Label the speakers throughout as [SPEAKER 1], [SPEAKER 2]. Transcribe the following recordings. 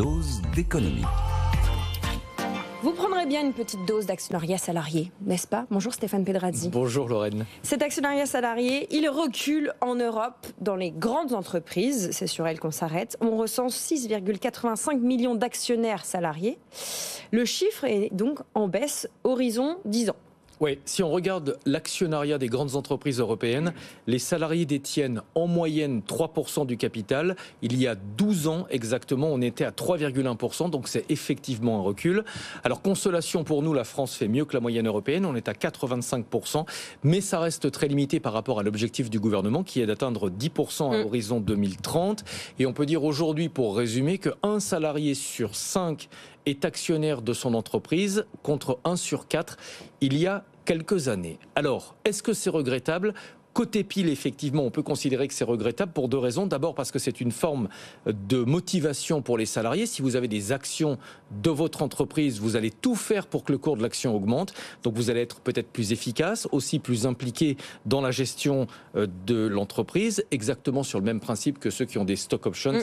[SPEAKER 1] dose d'économie.
[SPEAKER 2] Vous prendrez bien une petite dose d'actionnariat salarié, n'est-ce pas? Bonjour Stéphane Pedrazzi.
[SPEAKER 3] Bonjour Lorraine.
[SPEAKER 2] Cet actionnariat salarié, il recule en Europe dans les grandes entreprises. C'est sur elles qu'on s'arrête. On recense 6,85 millions d'actionnaires salariés. Le chiffre est donc en baisse horizon 10 ans.
[SPEAKER 3] Oui, si on regarde l'actionnariat des grandes entreprises européennes, les salariés détiennent en moyenne 3% du capital. Il y a 12 ans exactement, on était à 3,1%, donc c'est effectivement un recul. Alors consolation pour nous, la France fait mieux que la moyenne européenne, on est à 85%, mais ça reste très limité par rapport à l'objectif du gouvernement qui est d'atteindre 10% à horizon 2030. Et on peut dire aujourd'hui, pour résumer, qu'un salarié sur 5 est actionnaire de son entreprise contre 1 sur 4 il y a quelques années. Alors, est-ce que c'est regrettable ? Côté pile, effectivement, on peut considérer que c'est regrettable pour deux raisons. D'abord parce que c'est une forme de motivation pour les salariés. Si vous avez des actions de votre entreprise, vous allez tout faire pour que le cours de l'action augmente. Donc vous allez être peut-être plus efficace, aussi plus impliqué dans la gestion de l'entreprise, exactement sur le même principe que ceux qui ont des stock options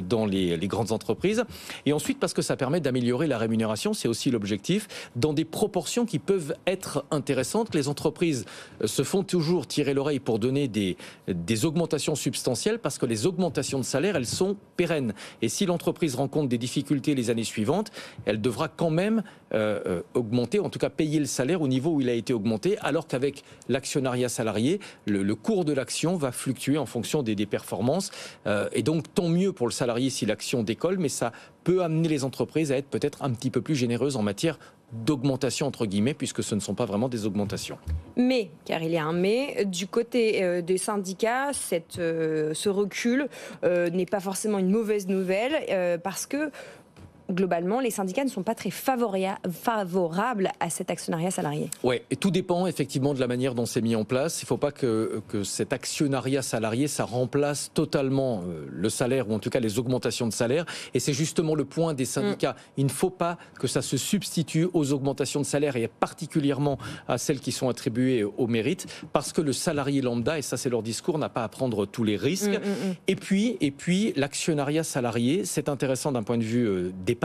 [SPEAKER 3] dans les grandes entreprises. Et ensuite parce que ça permet d'améliorer la rémunération, c'est aussi l'objectif, dans des proportions qui peuvent être intéressantes. Les entreprises se font toujours tirer l'oreille pour donner des augmentations substantielles parce que les augmentations de salaire, elles sont pérennes. Et si l'entreprise rencontre des difficultés les années suivantes, elle devra quand même augmenter, en tout cas payer le salaire au niveau où il a été augmenté, alors qu'avec l'actionnariat salarié, le cours de l'action va fluctuer en fonction des performances. Et donc, tant mieux pour le salarié si l'action décolle, mais ça peut amener les entreprises à être peut-être un petit peu plus généreuses en matière d'augmentation entre guillemets, puisque ce ne sont pas vraiment des augmentations.
[SPEAKER 2] Mais, car il y a un mais, du côté des syndicats, ce recul n'est pas forcément une mauvaise nouvelle, parce que globalement, les syndicats ne sont pas très favorables à cet actionnariat salarié.
[SPEAKER 3] Oui, et tout dépend effectivement de la manière dont c'est mis en place. Il ne faut pas que cet actionnariat salarié, ça remplace totalement le salaire, ou en tout cas les augmentations de salaire. Et c'est justement le point des syndicats. Il ne faut pas que ça se substitue aux augmentations de salaire, et particulièrement à celles qui sont attribuées au mérite, parce que le salarié lambda, et ça c'est leur discours, n'a pas à prendre tous les risques. Et puis l'actionnariat salarié, c'est intéressant d'un point de vue d'épargne,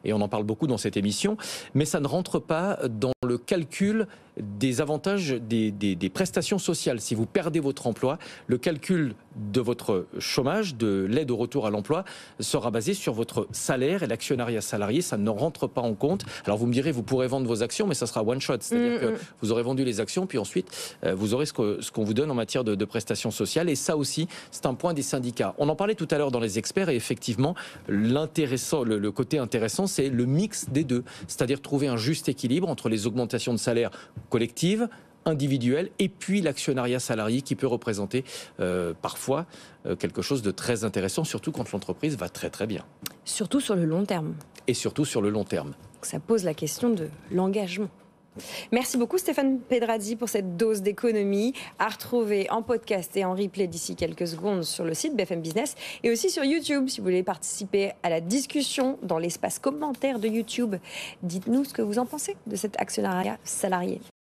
[SPEAKER 3] et on en parle beaucoup dans cette émission, mais ça ne rentre pas dans le calcul des avantages des prestations sociales. Si vous perdez votre emploi, le calcul de votre chômage, de l'aide au retour à l'emploi, sera basé sur votre salaire, et l'actionnariat salarié, ça ne rentre pas en compte. Alors vous me direz, vous pourrez vendre vos actions, mais ça sera one shot, c'est-à-dire que vous aurez vendu les actions, puis ensuite vous aurez ce qu'on vous donne en matière de prestations sociales, et ça aussi, c'est un point des syndicats. On en parlait tout à l'heure dans les experts, et effectivement, le côté intéressant, c'est le mix des deux, c'est-à-dire trouver un juste équilibre entre les augmentations de salaire collectives, individuelles, et puis l'actionnariat salarié qui peut représenter parfois quelque chose de très intéressant, surtout quand l'entreprise va très très bien.
[SPEAKER 2] Surtout sur le long terme.
[SPEAKER 3] Et surtout sur le long terme.
[SPEAKER 2] Ça pose la question de l'engagement. Merci beaucoup Stéphane Pedrazzi pour cette dose d'économie à retrouver en podcast et en replay d'ici quelques secondes sur le site BFM Business et aussi sur YouTube si vous voulez participer à la discussion dans l'espace commentaire de YouTube. Dites-nous ce que vous en pensez de cet actionnariat salarié.